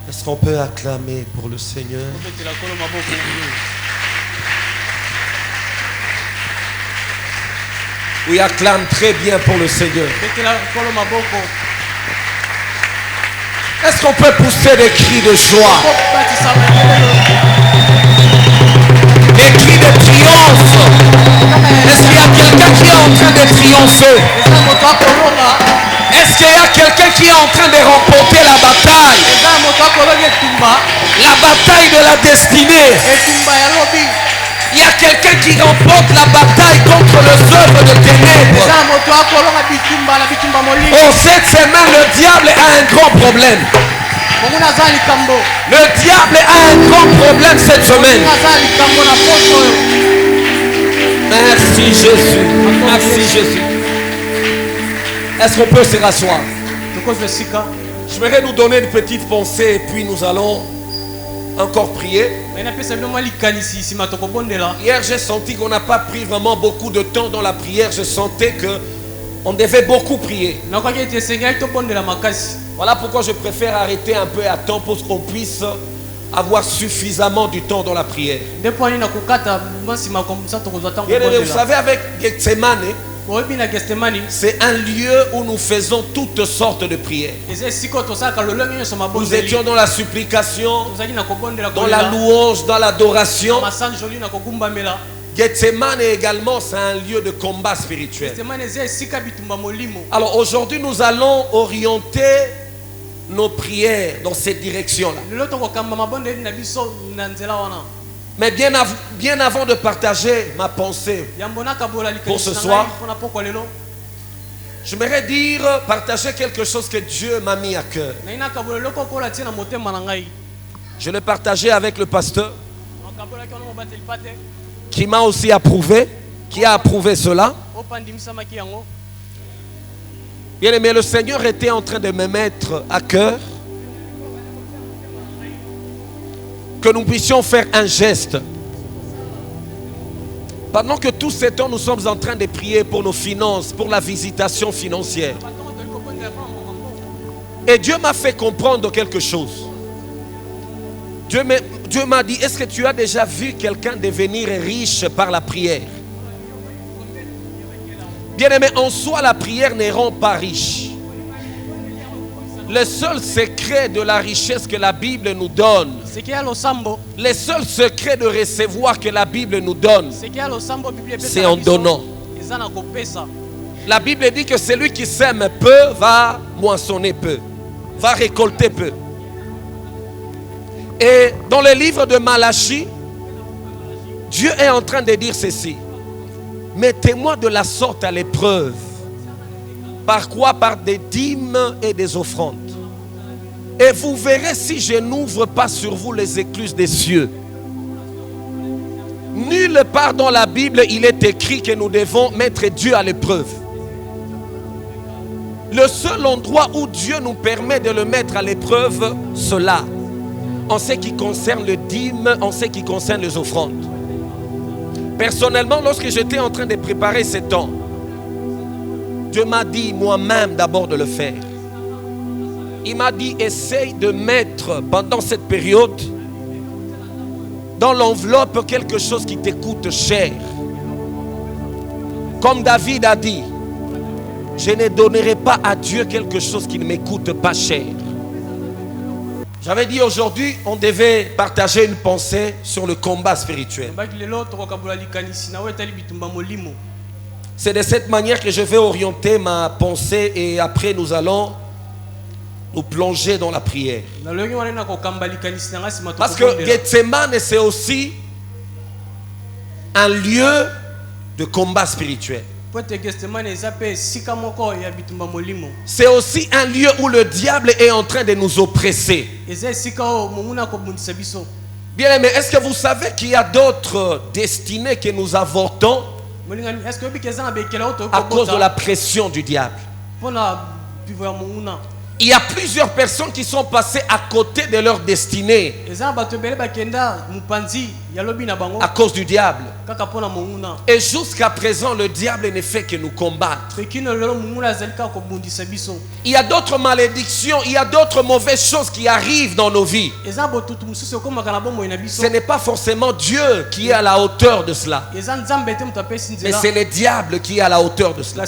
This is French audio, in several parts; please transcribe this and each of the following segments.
Est-ce qu'on peut acclamer pour le Seigneur? Oui, acclame très bien pour le Seigneur. Est-ce qu'on peut pousser des cris de joie? Des cris de triomphe. Est-ce qu'il y a quelqu'un qui est en train de triompher? Est-ce qu'il y a quelqu'un qui est en train de remporter la bataille? La bataille de la destinée. Il y a quelqu'un qui remporte la bataille contre les œuvres de ténèbres. Oh, cette semaine, le diable a un grand problème. Le diable a un grand problème cette semaine. Merci Jésus. Merci Jésus. Est-ce qu'on peut se rasseoir? Je voudrais nous donner une petite pensée et puis nous allons encore prier. Hier j'ai senti qu'on n'a pas pris vraiment beaucoup de temps dans la prière. Je sentais qu'on devait beaucoup prier. Voilà pourquoi je préfère arrêter un peu à temps pour qu'on puisse avoir suffisamment du temps dans la prière. Vous savez, avec Gethsemane, c'est un lieu où nous faisons toutes sortes de prières. Nous étions dans la supplication, dans la louange, dans l'adoration. Gethsemane également, c'est un lieu de combat spirituel. Alors aujourd'hui, nous allons orienter nos prières dans cette direction-là. Mais bien avant de partager ma pensée pour ce soir, j'aimerais partager quelque chose que Dieu m'a mis à cœur. Je l'ai partagé avec le pasteur qui m'a aussi approuvé, qui a approuvé cela. Bien aimé, le Seigneur était en train de me mettre à cœur que nous puissions faire un geste. Pendant que tous ces temps nous sommes en train de prier pour nos finances, pour la visitation financière. Et Dieu m'a fait comprendre quelque chose. Dieu m'a dit, est-ce que tu as déjà vu quelqu'un devenir riche par la prière? Bien aimé, en soi la prière ne rend pas riche. Le seul secret de la richesse que la Bible nous donne, le seul secret de recevoir que la Bible nous donne, c'est en donnant. La Bible dit que celui qui sème peu va moissonner peu, va récolter peu. Et dans le livre de Malachie, Dieu est en train de dire ceci: mettez-moi de la sorte à l'épreuve. Par quoi? Par des dîmes et des offrandes. Et vous verrez si je n'ouvre pas sur vous les écluses des cieux. Nulle part dans la Bible il est écrit que nous devons mettre Dieu à l'épreuve. Le seul endroit où Dieu nous permet de le mettre à l'épreuve, cela, en ce qui concerne le dîme, en ce qui concerne les offrandes. Personnellement, lorsque j'étais en train de préparer ces temps, Dieu m'a dit moi-même d'abord de le faire. Il m'a dit, essaye de mettre pendant cette période dans l'enveloppe quelque chose qui te coûte cher. Comme David a dit, je ne donnerai pas à Dieu quelque chose qui ne me coûte pas cher. J'avais dit aujourd'hui, on devait partager une pensée sur le combat spirituel. C'est de cette manière que je vais orienter ma pensée et après nous allons nous plonger dans la prière. Parce que Gethsemane, c'est aussi un lieu de combat spirituel. C'est aussi un lieu où le diable est en train de nous oppresser. Bien aimé, est-ce que vous savez qu'il y a d'autres destinées que nous avortons à cause de la pression du diable? Il y a plusieurs personnes qui sont passées à côté de leur destinée à cause du diable. Et jusqu'à présent, le diable ne fait que nous combattre. Il y a d'autres malédictions, il y a d'autres mauvaises choses qui arrivent dans nos vies. Ce n'est pas forcément Dieu qui est à la hauteur de cela, mais c'est le diable qui est à la hauteur de cela.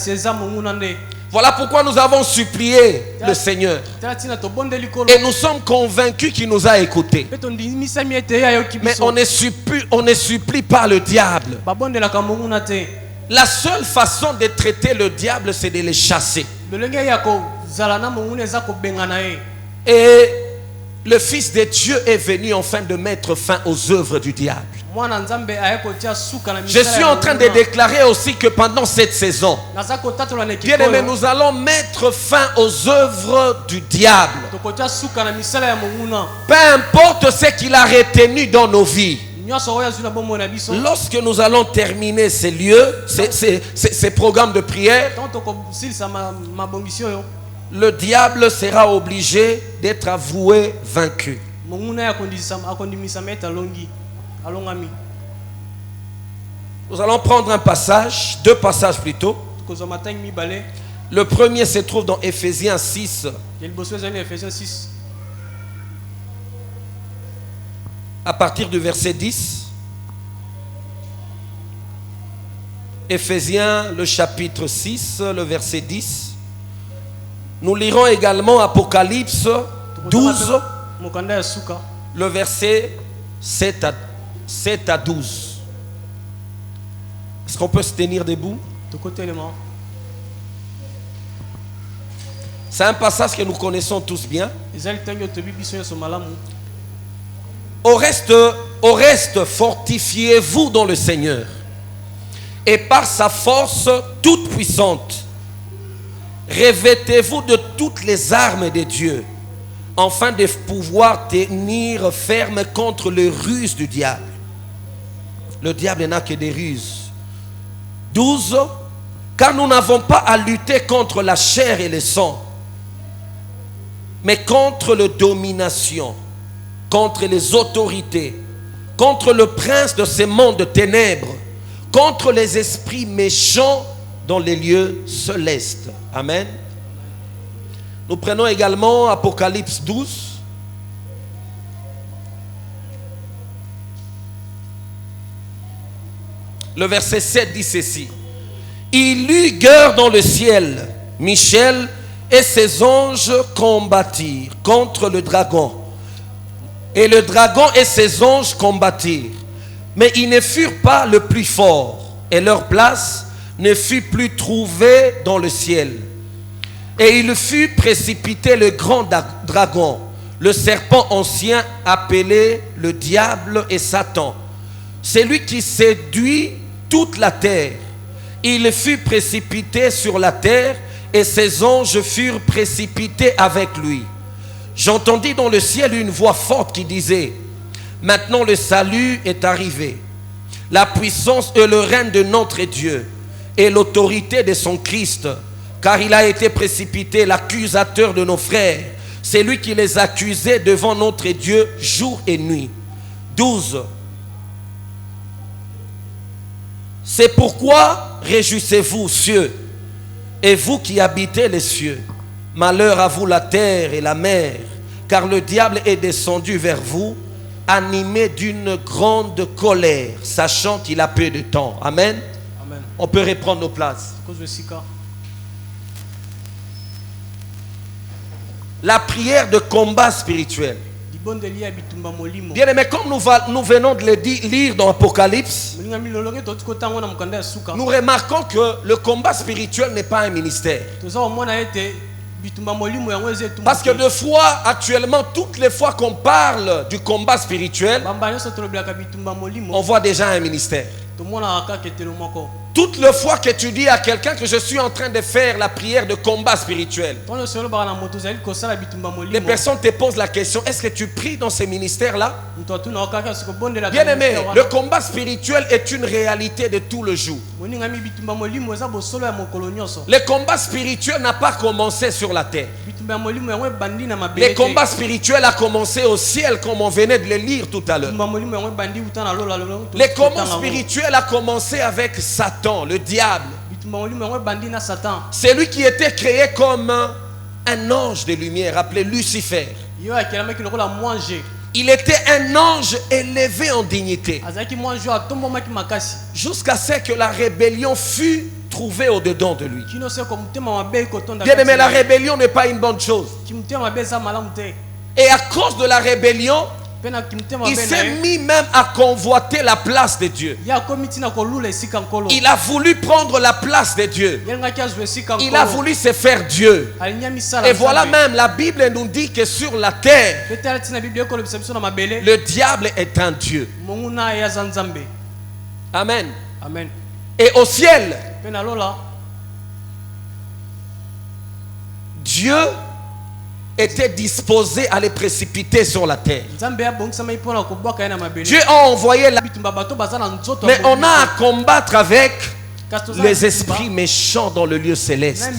Voilà pourquoi nous avons supplié le Seigneur. Et nous sommes convaincus qu'il nous a écoutés. Mais on ne supplie pas le diable. La seule façon de traiter le diable, c'est de les chasser. Et le Fils de Dieu est venu enfin de mettre fin aux œuvres du diable. Je suis en train de déclarer aussi que pendant cette saison, bien aimé, nous allons mettre fin aux œuvres du diable. Peu importe ce qu'il a retenu dans nos vies. Lorsque nous allons terminer ces lieux, ces programmes de prière, le diable sera obligé d'être avoué vaincu. Nous allons prendre un passage, deux passages plutôt. Le premier se trouve dans Ephésiens 6. À partir du verset 10. Ephésiens, le chapitre 6, le verset 10. Nous lirons également Apocalypse 12, le verset 7 à 12. Est-ce qu'on peut se tenir debout? C'est un passage que nous connaissons tous bien. Au reste, fortifiez-vous dans le Seigneur et par sa force toute puissante, revêtez-vous de toutes les armes de Dieu, afin de pouvoir tenir ferme contre les ruses du diable. Le diable n'a que des ruses. 12. Car nous n'avons pas à lutter contre la chair et le sang, mais contre les dominations, contre les autorités, contre le prince de ce monde de ténèbres, contre les esprits méchants dans les lieux célestes. Amen. Nous prenons également Apocalypse 12. Le verset 7 dit ceci. Il eut guerre dans le ciel. Michel et ses anges combattirent contre le dragon. Et le dragon et ses anges combattirent. Mais ils ne furent pas le plus fort. Et leur place ne fut plus trouvée dans le ciel. Et il fut précipité le grand dragon, le serpent ancien appelé le diable et Satan. C'est lui qui séduit toute la terre. Il fut précipité sur la terre et ses anges furent précipités avec lui. J'entendis dans le ciel une voix forte qui disait: maintenant le salut est arrivé, la puissance et le règne de notre Dieu et l'autorité de son Christ, car il a été précipité l'accusateur de nos frères, c'est lui qui les accusait devant notre Dieu jour et nuit. 12. C'est pourquoi réjouissez-vous, cieux, et vous qui habitez les cieux. Malheur à vous la terre et la mer, car le diable est descendu vers vous, animé d'une grande colère, sachant qu'il a peu de temps. Amen. Amen. On peut reprendre nos places. La prière de combat spirituel. Bien aimé, comme nous venons de le lire dans Apocalypse, nous remarquons que le combat spirituel n'est pas un ministère. Parce que de fois, actuellement, toutes les fois qu'on parle du combat spirituel, on voit déjà un ministère. Toutes les fois que tu dis à quelqu'un que je suis en train de faire la prière de combat spirituel, les personnes te posent la question, est-ce que tu pries dans ces ministères-là? Bien aimé, le combat spirituel est une réalité de tout le jour. Le combat spirituel n'a pas commencé sur la terre. Le combat spirituel a commencé au ciel, comme on venait de le lire tout à l'heure. Le combat spirituel a commencé avec Satan, le diable. C'est lui qui était créé comme un ange de lumière, appelé Lucifer. Il était un ange élevé en dignité. Jusqu'à ce que la rébellion fût trouvée au-dedans de lui. Bien aimé, la rébellion n'est pas une bonne chose. Et à cause de la rébellion, il s'est mis même à convoiter la place de Dieu. Il a voulu prendre la place de Dieu. Il a voulu se faire Dieu. Et voilà même, la Bible nous dit que sur la terre, le diable est un Dieu. Amen. Et au ciel, Dieu était disposé à les précipiter sur la terre. Dieu a envoyé la... Mais on a à combattre avec les esprits méchants dans le lieu céleste.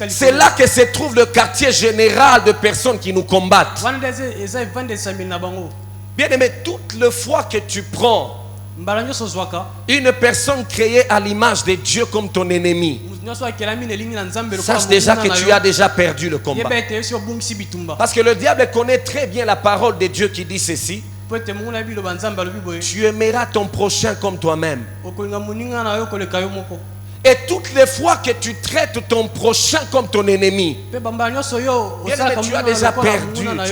C'est là que se trouve le quartier général de personnes qui nous combattent. Bien aimé, toutes les fois que tu prends une personne créée à l'image de Dieu comme ton ennemi, sache déjà que tu as déjà perdu le combat. Parce que le diable connaît très bien la parole de Dieu qui dit ceci: tu aimeras ton prochain comme toi-même. Et toutes les fois que tu traites ton prochain comme ton ennemi, tu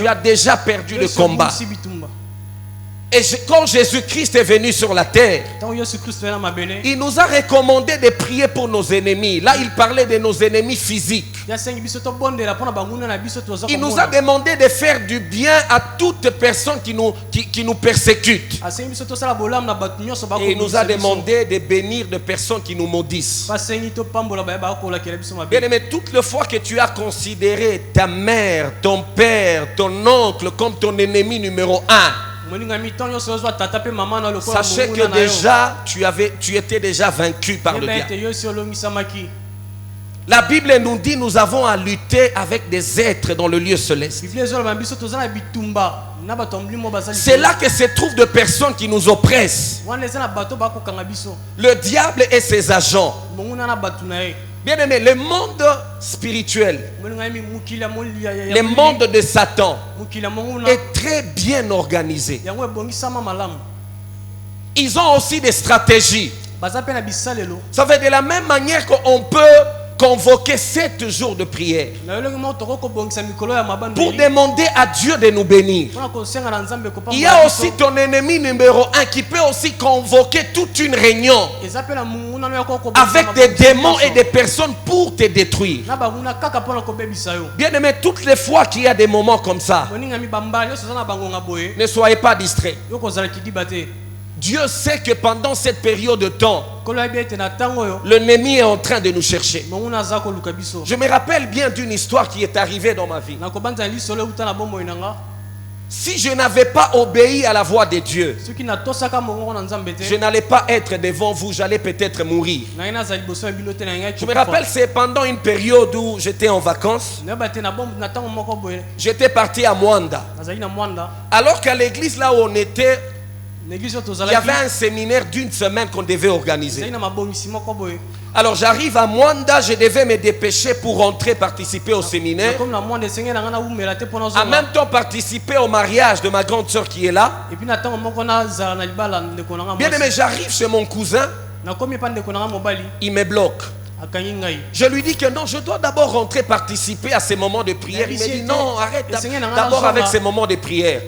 as déjà perdu le combat. Et quand Jésus-Christ est venu sur la terre, il nous a recommandé de prier pour nos ennemis. Là, il parlait de nos ennemis physiques. Il nous a demandé de faire du bien à toute personne qui nous persécute. Et il nous a demandé de bénir des personnes qui nous maudissent. Bien aimé, toutes les fois que tu as considéré ta mère, ton père, ton oncle comme ton ennemi numéro 1, sachez que déjà tu étais déjà vaincu par le diable. La Bible nous dit nous avons à lutter avec des êtres dans le lieu céleste. C'est là que se trouvent des personnes qui nous oppressent. Le diable et ses agents. Bien aimé, le monde spirituel, le monde de Satan est très bien organisé. Ils ont aussi des stratégies. Ça fait de la même manière qu'on peut convoquer 7 jours de prière pour demander à Dieu de nous bénir. Il y a aussi ton ennemi numéro 1 qui peut aussi convoquer toute une réunion avec des démons et des personnes pour te détruire. Bien aimé, toutes les fois qu'il y a des moments comme ça, ne soyez pas distraits. Dieu sait que pendant cette période de temps, l'ennemi est en train de nous chercher. Je me rappelle bien d'une histoire qui est arrivée dans ma vie. Si je n'avais pas obéi à la voix de Dieu, je n'allais pas être devant vous, j'allais peut-être mourir. Je me rappelle, c'est pendant une période où j'étais en vacances. J'étais parti à Mwanda. Alors qu'à l'église là où on était, il y avait un séminaire d'une semaine qu'on devait organiser. Alors j'arrive à Mwanda, je devais me dépêcher pour rentrer participer au séminaire. En même temps participer au mariage de ma grande soeur qui est là. Bien aimé, j'arrive chez mon cousin. Il me bloque. Je lui dis que non, je dois d'abord rentrer participer à ces moments de prière. Il me dit non, arrête d'abord avec ces moments de prière.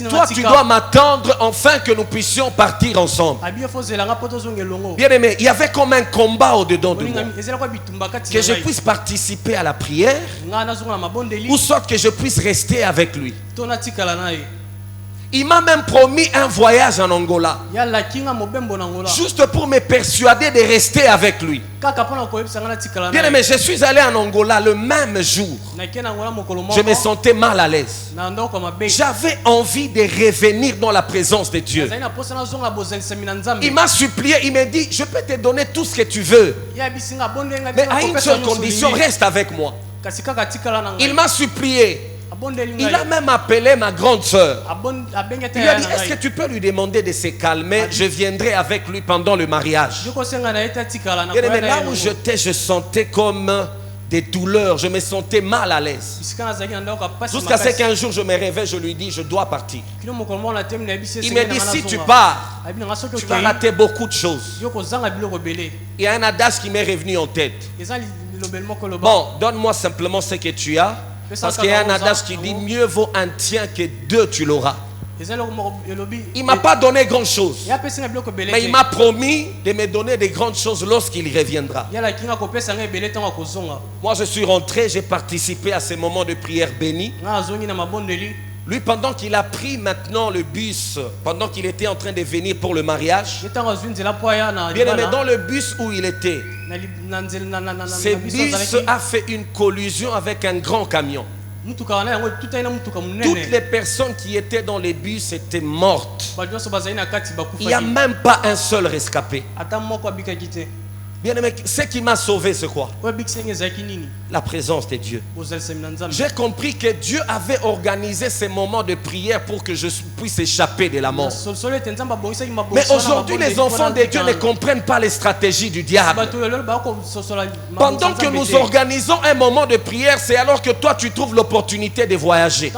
Toi, tu dois m'attendre enfin que nous puissions partir ensemble. Bien aimé, il y avait comme un combat au-dedans de moi. Que je puisse participer à la prière ou soit que je puisse rester avec lui. Il m'a même promis un voyage en Angola. Juste pour me persuader de rester avec lui. Bien aimé, je suis allé en Angola le même jour. Je me sentais mal à l'aise. J'avais envie de revenir dans la présence de Dieu. Il m'a supplié, il m'a dit, je peux te donner tout ce que tu veux. Mais à une seule condition, reste avec moi. Il m'a supplié. Il a même appelé ma grande sœur. Il lui a dit, est-ce que tu peux lui demander de se calmer? Je viendrai avec lui pendant le mariage. Mais là où j'étais, je sentais comme des douleurs. Je me sentais mal à l'aise. Jusqu'à ce qu'un jour je me réveille, je lui dis, je dois partir. Il me dit, si tu pars, tu vas rater beaucoup de choses. Il y a un adage qui m'est revenu en tête. Bon, donne-moi simplement ce que tu as. Parce qu'il y a un adage qui dit, mieux vaut un tien que deux, tu l'auras. Il ne m'a pas donné grand chose. Mais il m'a promis de me donner des grandes choses lorsqu'il reviendra. Moi je suis rentré, j'ai participé à ces moments de prière bénis. Lui, pendant qu'il a pris maintenant le bus, pendant qu'il était en train de venir pour le mariage, bien aimé, dans le bus où il était, ce bus a fait une collision avec un grand camion. Toutes les personnes qui étaient dans les bus étaient mortes. Il n'y a même pas un seul rescapé. Bien aimé, ce qui m'a sauvé, c'est quoi? La présence de Dieu. J'ai compris que Dieu avait organisé ces moments de prière pour que je puisse échapper de la mort. Mais aujourd'hui, les enfants de Dieu ne comprennent pas les stratégies du diable. Pendant que nous organisons un moment de prière, c'est alors que toi tu trouves l'opportunité de voyager.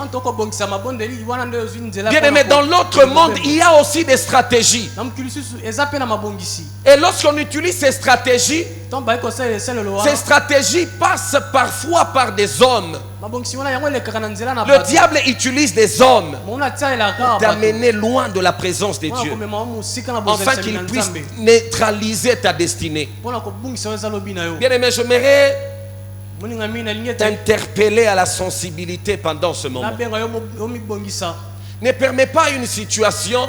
Bien aimé, dans l'autre monde, il y a aussi des stratégies. Et lorsqu'on utilise ces stratégies passent parfois par des hommes. Le diable utilise des hommes pour t'amener loin de la présence de Dieu, afin qu'il puisse neutraliser ta destinée. Bien aimé, j'aimerais t'interpeller à la sensibilité pendant ce moment. Ne permets pas une situation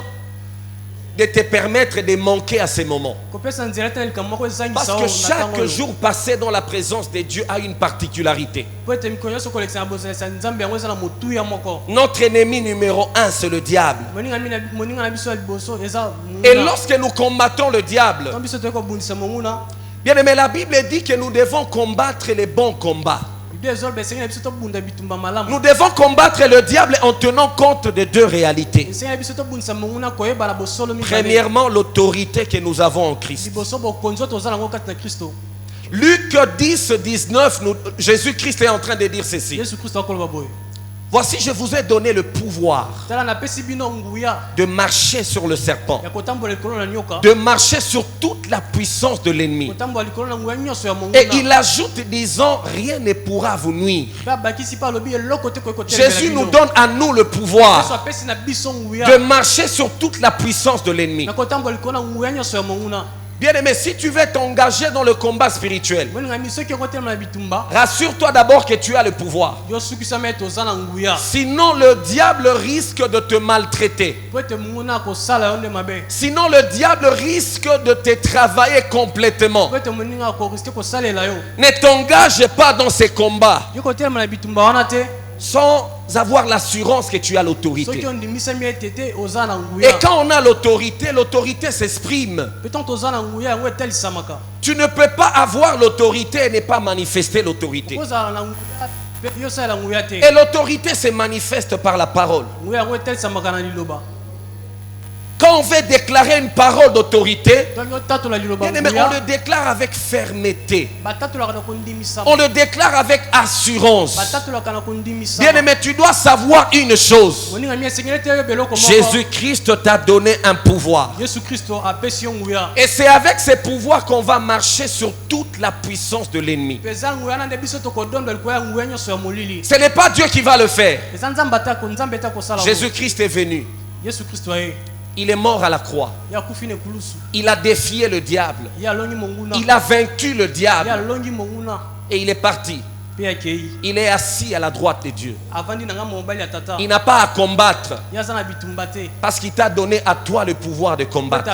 de te permettre de manquer à ces moments. Parce que chaque jour passé dans la présence de Dieu a une particularité. Notre ennemi numéro un, c'est le diable. Et lorsque nous combattons le diable, bien aimé, la Bible dit que nous devons combattre les bons combats. Nous devons combattre le diable en tenant compte de deux réalités. Premièrement, l'autorité que nous avons en Christ. Luc 10, 19, Jésus-Christ est en train de dire ceci. Voici, je vous ai donné le pouvoir de marcher sur le serpent, de marcher sur toute la puissance de l'ennemi. Et il ajoute disant, rien ne pourra vous nuire. Jésus nous donne à nous le pouvoir de marcher sur toute la puissance de l'ennemi. Bien aimé, si tu veux t'engager dans le combat spirituel, rassure-toi d'abord que tu as le pouvoir. Sinon le diable risque de te maltraiter. Sinon le diable risque de te travailler complètement. Ne t'engage pas dans ces combats sans avoir l'assurance que tu as l'autorité. Et quand on a l'autorité, l'autorité s'exprime. Tu ne peux pas avoir l'autorité et ne pas manifester l'autorité. Et l'autorité se manifeste par la parole. Quand on veut déclarer une parole d'autorité, on le déclare avec fermeté. On le déclare avec assurance. Bien aimé, tu dois savoir une chose. Jésus-Christ t'a donné un pouvoir. Et c'est avec ce pouvoir qu'on va marcher sur toute la puissance de l'ennemi. Ce n'est pas Dieu qui va le faire. Jésus-Christ est venu. Il est mort à la croix. Il a défié le diable. Il a vaincu le diable. Et il est parti. Il est assis à la droite de Dieu. Il n'a pas à combattre. Parce qu'il t'a donné à toi le pouvoir de combattre.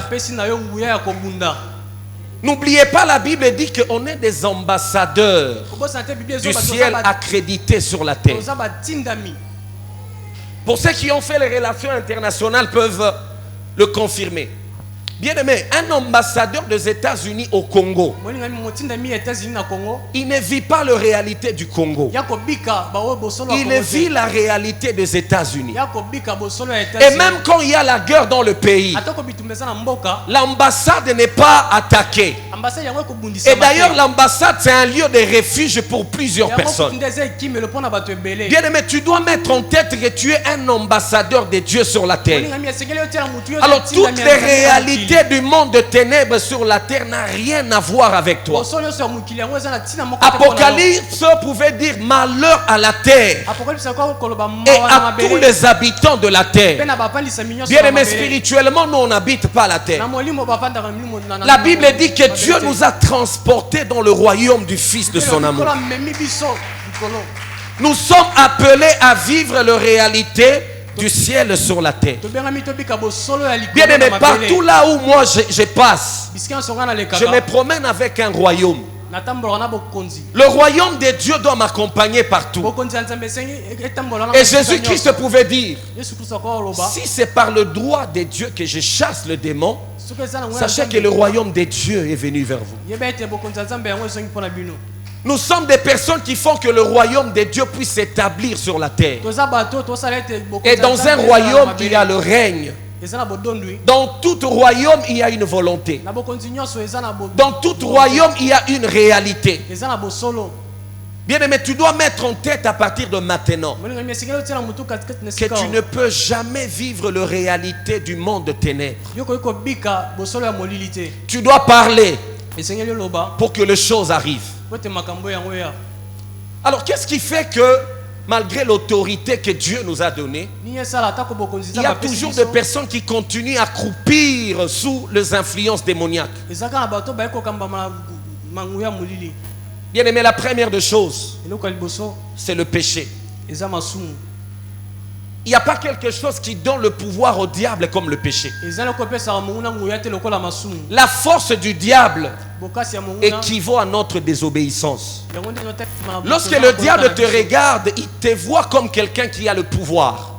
N'oubliez pas, la Bible dit qu'on est des ambassadeurs du ciel accrédités sur la terre. Pour ceux qui ont fait les relations internationales peuvent le confirmer. Bien aimé, un ambassadeur des États-Unis au Congo, il ne vit pas la réalité du Congo. Il vit la réalité des États-Unis. Et même quand il y a la guerre dans le pays, l'ambassade n'est pas attaquée. Et d'ailleurs, l'ambassade, c'est un lieu de refuge pour plusieurs personnes. Bien aimé, tu dois mettre en tête que tu es un ambassadeur de Dieu sur la terre. Alors, toutes les réalités du monde de ténèbres sur la terre n'a rien à voir avec toi. Apocalypse pouvait dire malheur à la terre et à tous les habitants de la terre. Bien aimé, spirituellement, nous on n'habite pas la terre. La Bible dit que Dieu nous a transportés dans le royaume du Fils de son amour. Nous sommes appelés à vivre la réalité du ciel sur la terre. Bien aimé, partout là où moi je passe, je me promène avec un royaume. Le royaume de Dieu doit m'accompagner partout. Et Jésus-Christ pouvait dire, si c'est par le droit de Dieu que je chasse le démon, sachez que le royaume de Dieu est venu vers vous. Nous sommes des personnes qui font que le royaume de Dieu puisse s'établir sur la terre. Et dans un royaume, il y a le règne. Dans tout royaume, il y a une volonté. Dans tout royaume, il y a une réalité. Bien aimé, tu dois mettre en tête à partir de maintenant que tu ne peux jamais vivre la réalité du monde de ténèbres. Tu dois parler pour que les choses arrivent. Alors, qu'est-ce qui fait que, malgré l'autorité que Dieu nous a donnée, il y a toujours des personnes qui continuent à croupir sous les influences démoniaques? Bien aimé, la première des choses, c'est le péché. Il n'y a pas quelque chose qui donne le pouvoir au diable comme le péché. La force du diable équivaut à notre désobéissance. Lorsque le diable te regarde, il te voit comme quelqu'un qui a le pouvoir.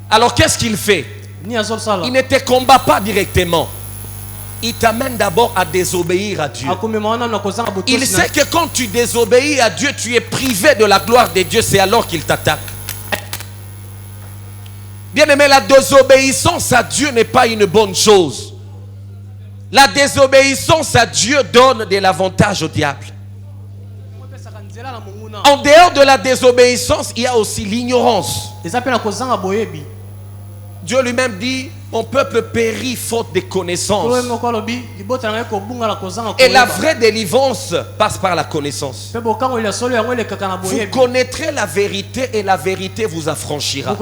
Alors qu'est-ce qu'il fait? Il ne te combat pas directement. Il t'amène d'abord à désobéir à Dieu. Il sait que quand tu désobéis à Dieu, tu es privé de la gloire de Dieu. C'est alors qu'il t'attaque. Bien aimé, la désobéissance à Dieu n'est pas une bonne chose. La désobéissance à Dieu donne de l'avantage au diable. En dehors de la désobéissance, il y a aussi l'ignorance. Dieu lui-même dit, mon peuple périt faute de connaissance. Et la vraie délivrance passe par la connaissance. Vous connaîtrez la vérité et la vérité vous affranchira.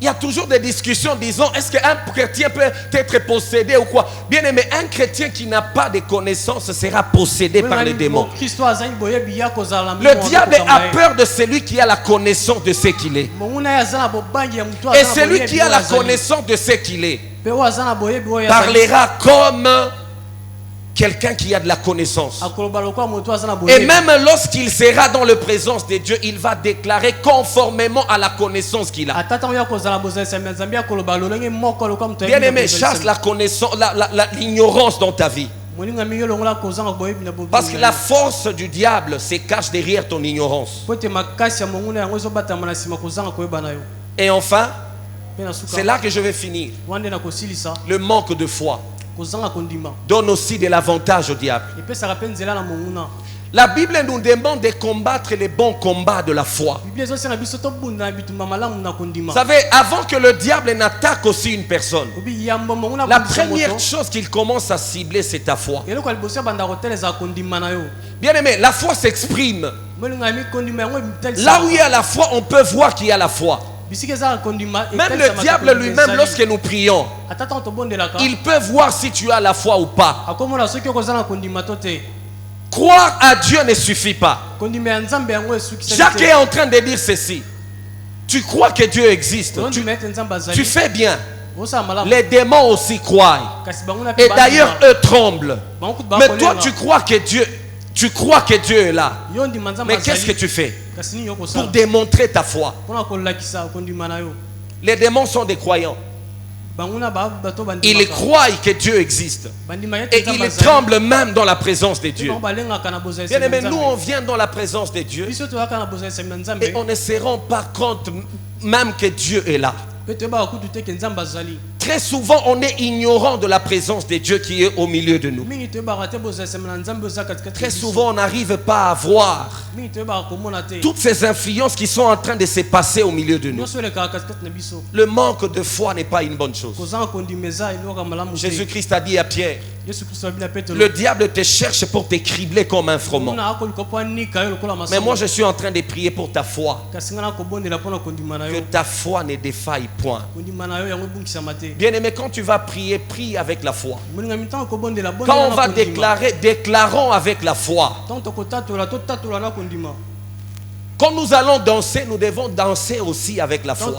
Il y a toujours des discussions disant, est-ce qu'un chrétien peut être possédé ou quoi? Bien aimé, un chrétien qui n'a pas de connaissance sera possédé par les démons. Le diable a peur de celui qui a la connaissance de ce qu'il est. Et celui qui a la connaissance de ce qu'il est parlera comme quelqu'un qui a de la connaissance. Et même lorsqu'il sera dans la présence de Dieu, il va déclarer conformément à la connaissance qu'il a. Bien aimé, chasse la connaissance, l'ignorance dans ta vie. Parce que la force du diable se cache derrière ton ignorance. Et enfin, c'est là que je vais finir. Le manque de foi donne aussi de l'avantage au diable. La Bible nous demande de combattre les bons combats de la foi. Vous savez, avant que le diable n'attaque aussi une personne, la première chose qu'il commence à cibler, c'est ta foi. Bien aimé, la foi s'exprime. Là où il y a la foi, on peut voir qu'il y a la foi. Même le diable lui-même, lorsque nous prions, il peut voir si tu as la foi ou pas. Croire à Dieu ne suffit pas. Jacques est en train de dire ceci. Tu crois que Dieu existe. Tu fais bien. Les démons aussi croient. Et d'ailleurs, eux tremblent. Mais toi, tu crois que Dieu est là. Mais qu'est-ce que tu fais pour démontrer ta foi? Les démons sont des croyants. Ils croient que Dieu existe. Et ils tremblent même dans la présence de Dieu. Bien aimé, nous on vient dans la présence de Dieu. Et on ne se rend pas compte même que Dieu est là. Très souvent, on est ignorant de la présence de Dieu qui est au milieu de nous. Très souvent, on n'arrive pas à voir toutes ces influences qui sont en train de se passer au milieu de nous. Le manque de foi n'est pas une bonne chose. Jésus-Christ a dit à Pierre, le diable te cherche pour te cribler comme un froment. Mais moi, je suis en train de prier pour ta foi. Que ta foi ne défaille point. Bien-aimé, quand tu vas prier, prie avec la foi. Quand on va déclarer, déclarons avec la foi. Quand nous allons danser, nous devons danser aussi avec la foi.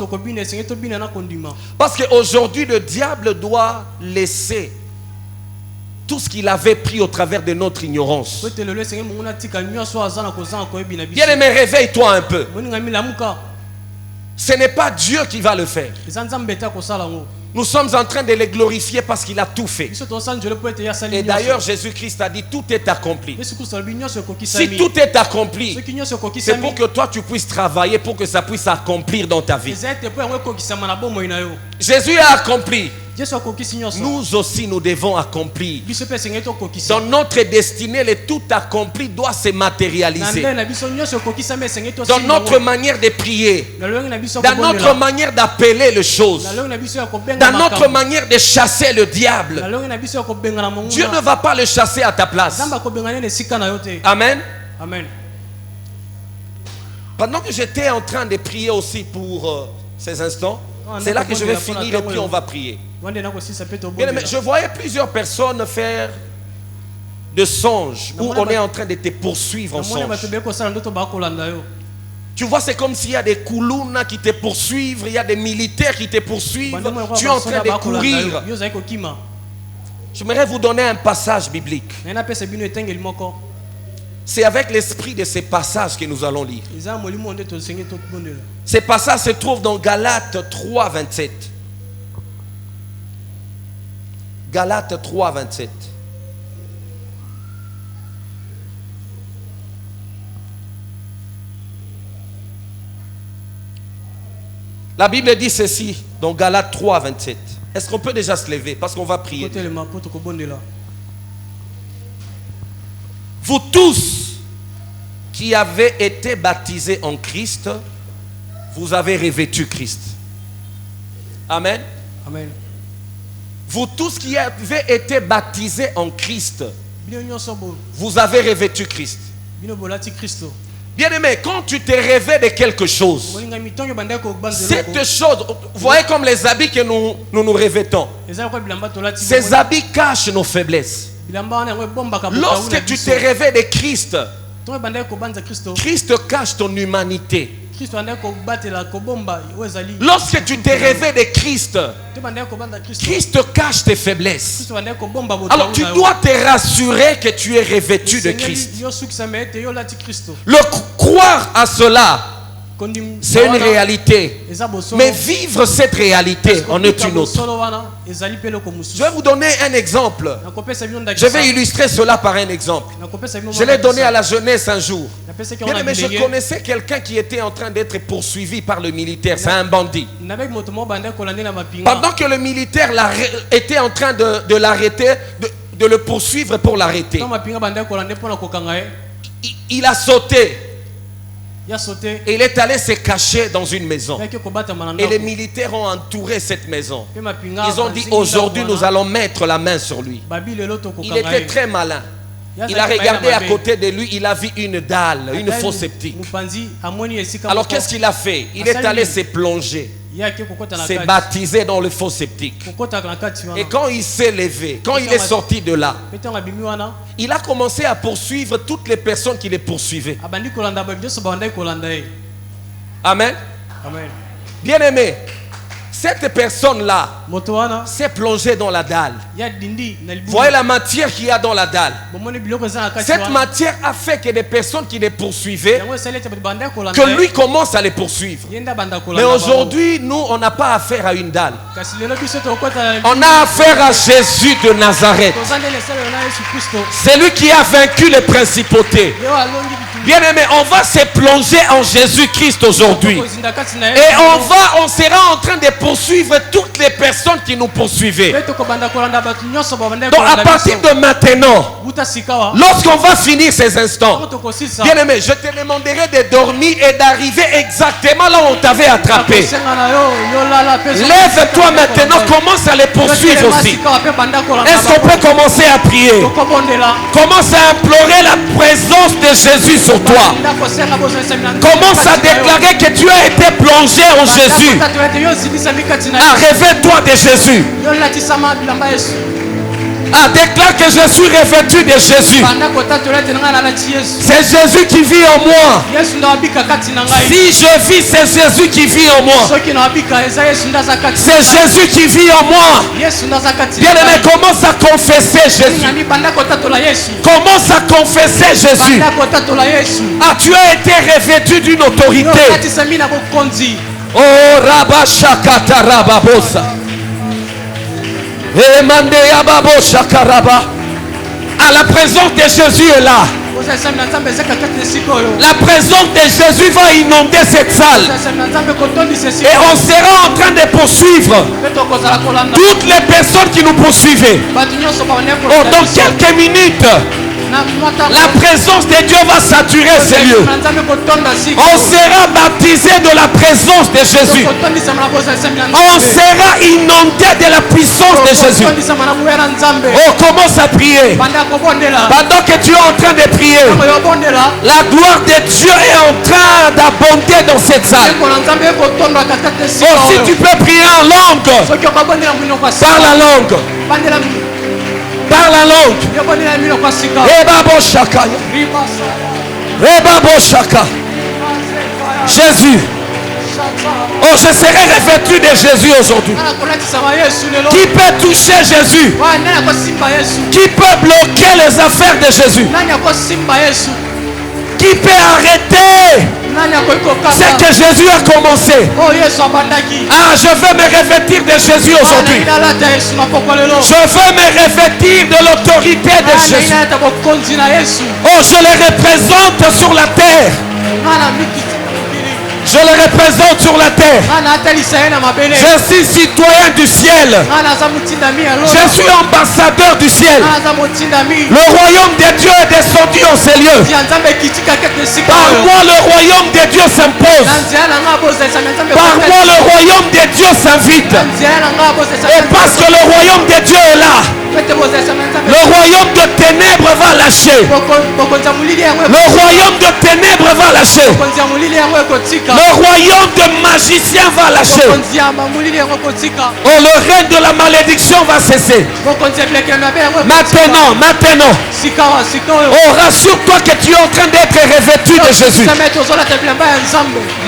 Parce qu'aujourd'hui, le diable doit laisser tout ce qu'il avait pris au travers de notre ignorance. Bien-aimé, réveille-toi un peu. Ce n'est pas Dieu qui va le faire. Nous sommes en train de le glorifier parce qu'il a tout fait. Et d'ailleurs, Jésus-Christ a dit, tout est accompli. Si tout est accompli, c'est pour que toi tu puisses travailler, pour que ça puisse s'accomplir dans ta vie. Jésus a accompli. Nous aussi nous devons accomplir. Dans notre destinée, le tout accompli doit se matérialiser. Dans notre manière de prier, dans notre manière d'appeler les choses, dans notre manière de chasser le diable. Dieu ne va pas le chasser à ta place. Amen. Amen. Pendant que j'étais en train de prier aussi pour ces instants, c'est là que je vais finir et puis on va prier. Bien, mais je voyais plusieurs personnes faire de songes où on est en train de te poursuivre en songe. Tu vois, c'est comme s'il y a des koulounas qui te poursuivent, il y a des militaires qui te poursuivent. Tu es en train de courir. J'aimerais vous donner un passage biblique. C'est avec l'esprit de ces passages que nous allons lire. Ces passages se trouvent dans Galates 3, 27. Galates 3, 27. La Bible dit ceci dans Galates 3, 27. Est-ce qu'on peut déjà se lever parce qu'on va prier? Vous tous qui avez été baptisés en Christ, vous avez revêtu Christ. Amen. Amen. Vous tous qui avez été baptisés en Christ, vous avez revêtu Christ. Bien-aimé, quand tu te revêts de quelque chose, cette chose, vous voyez comme les habits que nous revêtons, ces habits cachent nos faiblesses. Lorsque tu te revêts de Christ, Christ cache ton humanité. Lorsque tu te revêts de Christ, Christ cache tes faiblesses. Alors tu dois te rassurer que tu es revêtu de Christ. Le croire à cela, c'est une réalité. Mais vivre cette réalité en est une autre. Je vais vous donner un exemple. Je vais illustrer cela par un exemple. Je l'ai donné à la jeunesse un jour. Mais je connaissais quelqu'un qui était en train d'être poursuivi par le militaire. C'est un bandit. Pendant que le militaire était en train de l'arrêter, de le poursuivre pour l'arrêter, il a sauté. Et il est allé se cacher dans une maison. Et les militaires ont entouré cette maison. Ils ont dit, aujourd'hui nous allons mettre la main sur lui. Il était très malin. Il a regardé à côté de lui, il a vu une dalle, une fosse septique. Alors qu'est-ce qu'il a fait? Il est allé se plonger. s'est baptisé dans le faux sceptique. Et quand il s'est levé, quand il est sorti de là, il a commencé à poursuivre toutes les personnes qui les poursuivaient. Amen. Bien-aimé, cette personne-là s'est plongée dans la dalle. Voyez la matière qu'il y a dans la dalle. Cette matière a fait que des personnes qui les poursuivaient, que lui commence à les poursuivre. Mais aujourd'hui, nous, on n'a pas affaire à une dalle. On a affaire à Jésus de Nazareth. C'est lui qui a vaincu les principautés. Bien-aimé, on va se plonger en Jésus-Christ aujourd'hui. Et on sera en train de poursuivre toutes les personnes qui nous poursuivaient. Donc à partir de maintenant, lorsqu'on va finir ces instants, bien-aimé, je te demanderai de dormir et d'arriver exactement là où on t'avait attrapé. Lève-toi maintenant, commence à les poursuivre aussi. Est-ce qu'on peut commencer à prier? Commence à implorer la présence de Jésus sur toi. Commence à déclarer que tu as été plongé en Jésus. Révèle-toi de Jésus. Déclare que je suis revêtu de Jésus. C'est Jésus qui vit en moi. Si je vis, c'est Jésus qui vit en moi. C'est Jésus qui vit en moi. Bien-aimé, commence à confesser Jésus. Commence à confesser Jésus. Tu as été revêtu d'une autorité. Oh, Rabashakata Rababosa. La présence de Jésus est là. La présence de Jésus va inonder cette salle. Et on sera en train de poursuivre toutes les personnes qui nous poursuivaient. Dans quelques minutes, la présence de Dieu va saturer ces lieux. On sera baptisé de la présence de Jésus. On sera inondé de la puissance de Jésus. Commence à prier. Pendant que tu es en train de prier, la gloire de Dieu est en train d'abonder dans cette salle. Si tu peux prier en langue, par la langue. Par la langue. Jésus. Je serai revêtu de Jésus aujourd'hui. Qui peut toucher Jésus? Qui peut bloquer les affaires de Jésus? Qui peut arrêter ce que Jésus a commencé? Je veux me revêtir de Jésus aujourd'hui. Je veux me revêtir de l'autorité de Jésus. Je le représente sur la terre. Je le représente sur la terre. Je suis citoyen du ciel. Je suis ambassadeur du ciel. Le royaume de Dieu est descendu en ces lieux. Par moi, le royaume de Dieu s'impose. Par moi, le royaume de Dieu s'invite. Et parce que le royaume de Dieu est là, le royaume de ténèbres va lâcher. Le royaume de ténèbres va lâcher. Le royaume de magiciens va lâcher. Le règne de la malédiction va cesser. Maintenant. Rassure-toi que tu es en train d'être revêtu de Jésus.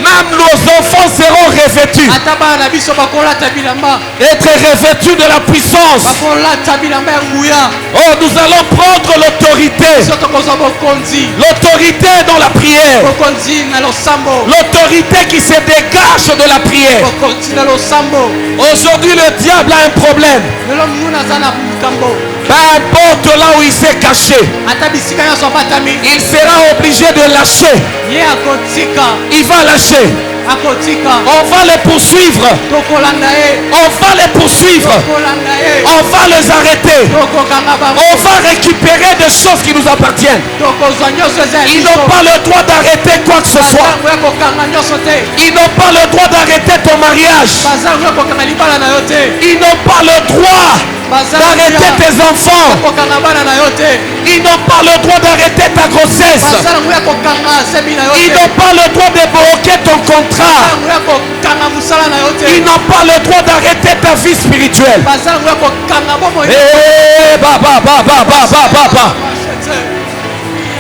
Même nos enfants seront revêtus. Être revêtus de la puissance. Nous allons prendre l'autorité. L'autorité dans la prière. L'autorité qui se dégage de la prière. Aujourd'hui, le diable a un problème. Peu importe là où il s'est caché, il sera obligé de lâcher. Il va lâcher. On va les poursuivre. On va les poursuivre. On va les arrêter. On va récupérer des choses qui nous appartiennent. Ils n'ont pas le droit d'arrêter quoi que ce soit. Ils n'ont pas le droit d'arrêter ton mariage. Ils n'ont pas le droit d'arrêter tes enfants. Ils n'ont pas le droit d'arrêter ta grossesse. Ils n'ont pas le droit de bloquer ton contrat. Ils n'ont pas le droit d'arrêter ta vie spirituelle.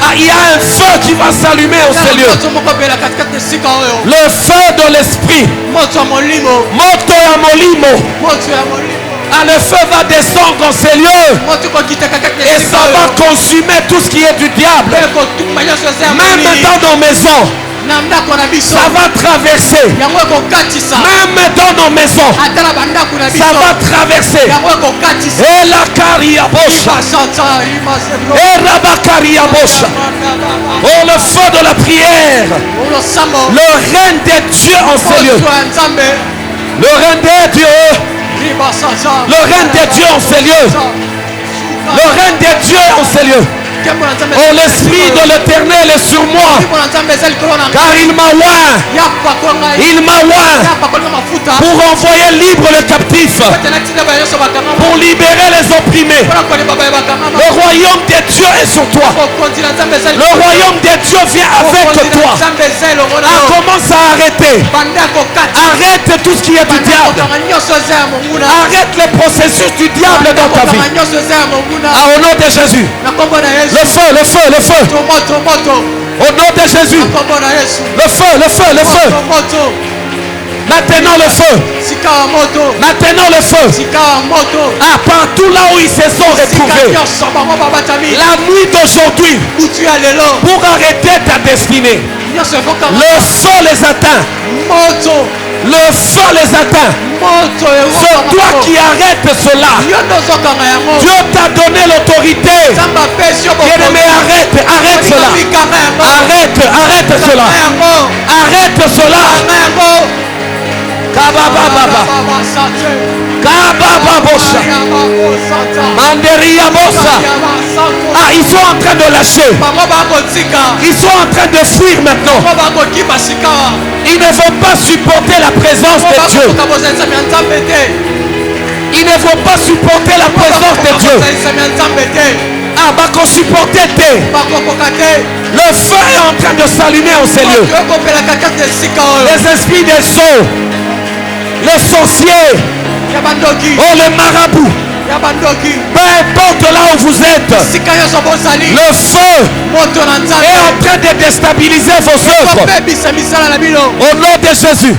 Ah, il y a un feu qui va s'allumer au Seigneur. Le feu de l'esprit. Moto ya molimo. Ah, le feu va descendre au Seigneur. Et ça va consumer tout ce qui est du diable. Même dans nos maisons. Ça va traverser. Même dans nos maisons. Ça va traverser. Et la Kariabosha. Et Rabakaria Bosha. Oh, le feu de la prière. Le règne de Dieu en ce lieu. Le règne de Dieu. Le règne de Dieu en ce lieu. Le règne de Dieu en ce lieu. Oh, l'esprit de l'Éternel est sur moi, car il m'a oint. Il m'a oint pour envoyer libre le captif, pour libérer les opprimés. Le royaume de Dieu est sur toi. Le royaume de Dieu vient avec toi. Ah, commence à arrêter. Arrête tout ce qui est du diable. Arrête les processus du diable dans ta vie. Ah, au nom de Jésus. Le feu, le feu, le feu. Au nom de Jésus. Le feu, le feu, le feu. Maintenant le feu. Maintenant le feu. Ah, partout là où ils se sont retrouvés. La nuit d'aujourd'hui. Pour arrêter ta destinée. Le feu les atteint. Le feu les atteint. C'est toi qui arrêtes cela. Dieu t'a donné l'autorité. Bien-aimé, arrête, arrête cela. Arrête, arrête cela. Arrête cela. Kabababa. Kabababosha. Manderia bossa. Ah, ils sont en train de lâcher. Ils sont en train de fuir maintenant. Ils ne vont pas supporter la présence de Dieu. Ils ne vont pas supporter la présence de Dieu. Ah, bah qu'on supporter. Le feu est en train de s'allumer en ces lieux. Les esprits des sceaux, les sorciers, oh les marabouts. Peu importe là où vous êtes, le feu est en train de déstabiliser vos œuvres. Au nom de Jésus.